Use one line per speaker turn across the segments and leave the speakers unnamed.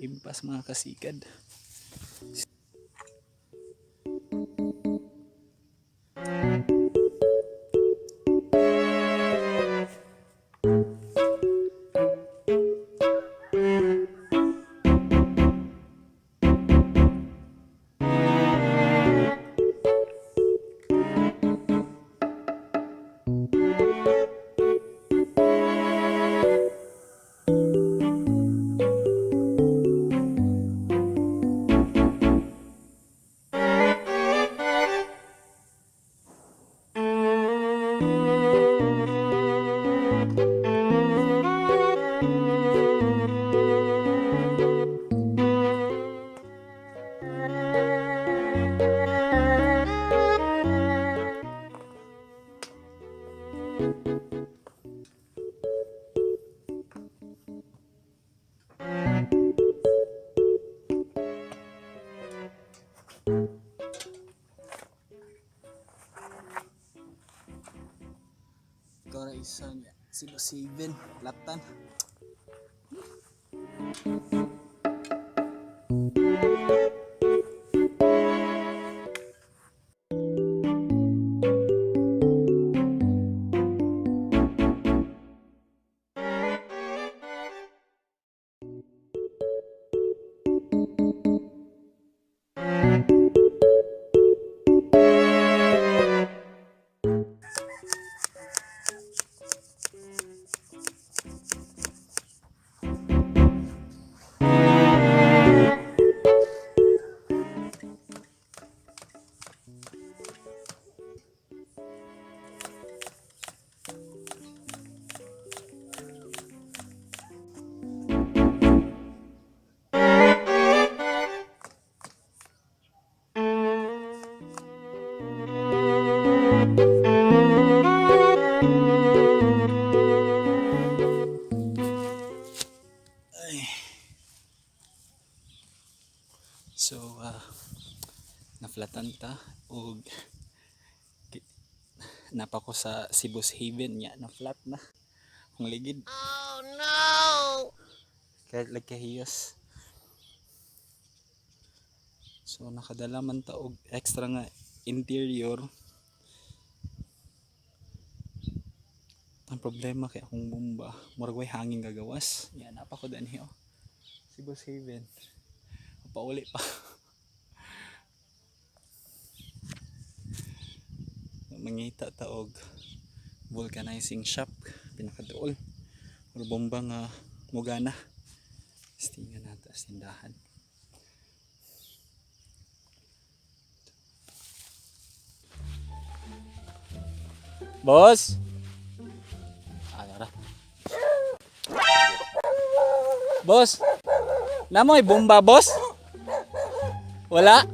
Impas mga kasikad. Ito na isang Sebu 7 latan. So naflatan ta og napa ko sa Cebu's Haven nya na flat na ang ligid. Oh no. Kaya lagkahiyos. So nakadala man ta og extra nga interior. Ang problema kay akong bomba murag way hangin gagawas. Yan napa ko danhi oh. Cebu's Haven. Pauli pa. Mangita ta og vulcanizing shop pinakaduol. Or bomba nga mugana. Stingan nata sa tindahan. Boss. Ara. Boss. Namoy bomba boss? Wala?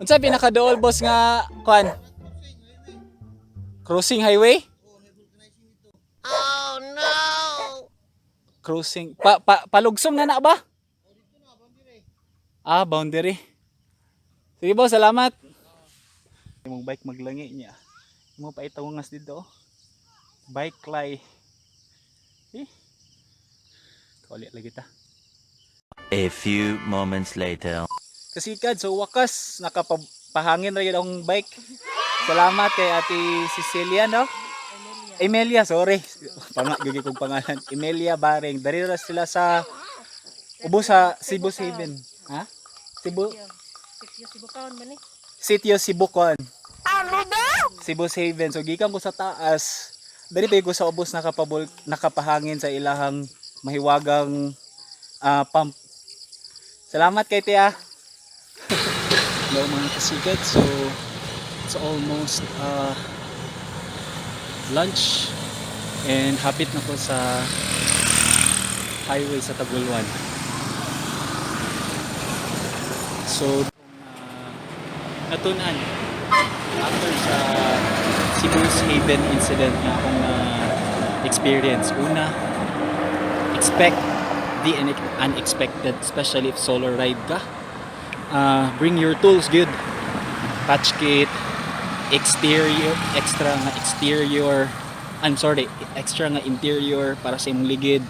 Unsa pinakaduol boss nga kuan? Crossing highway? Oh no. Crossing palugsom na ba? Ah, boundary. Sige boss, salamat. Imong bike maglangi niya. Imo pa itawangas dito. Bike lay. Kauli lagi ta.
A few moments later.
Kasikad, so wakas nakapahangin ra gyud ang bike. Salamat kay Ate Cecilia no. Emilia, sorry. Gigi kong pangalan. Emilia Baring. Dari ra sila sa ubos sa Cebu 7. Ha? Cebu Sibukaon man ni. Sitio Sibukaon. Cebu 7. So gikan ko sa taas. Dari pa ko sa ubos nakapahangin sa ilahang mahiwagang pump. Salamat kay Tia. Hello mga kasigad. So it's almost lunch and hapit na ko sa highway sa Tagoloan. So natunan after sa Cebu's Haven incident na akong experience. Una, expect the unexpected, especially if solo ride ka. Bring your tools good. Patch kit, extra nga interior para sa imong ligid,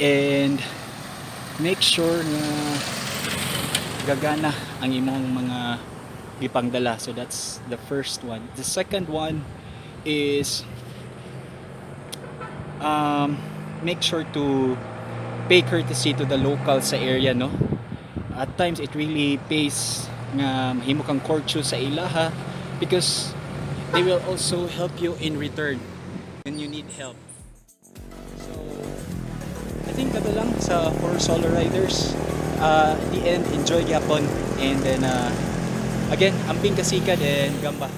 and make sure na gagana ang imong mga gipangdala. So that's the first one. The second one is make sure to pay courtesy to the locals sa area, no? At times it really pays nga mahimo kang courteous sa ilaha because they will also help you in return when you need help. So I think kato lang sa for solo riders. At the end, enjoy gyapon, and then again, amping kasikad and gamba.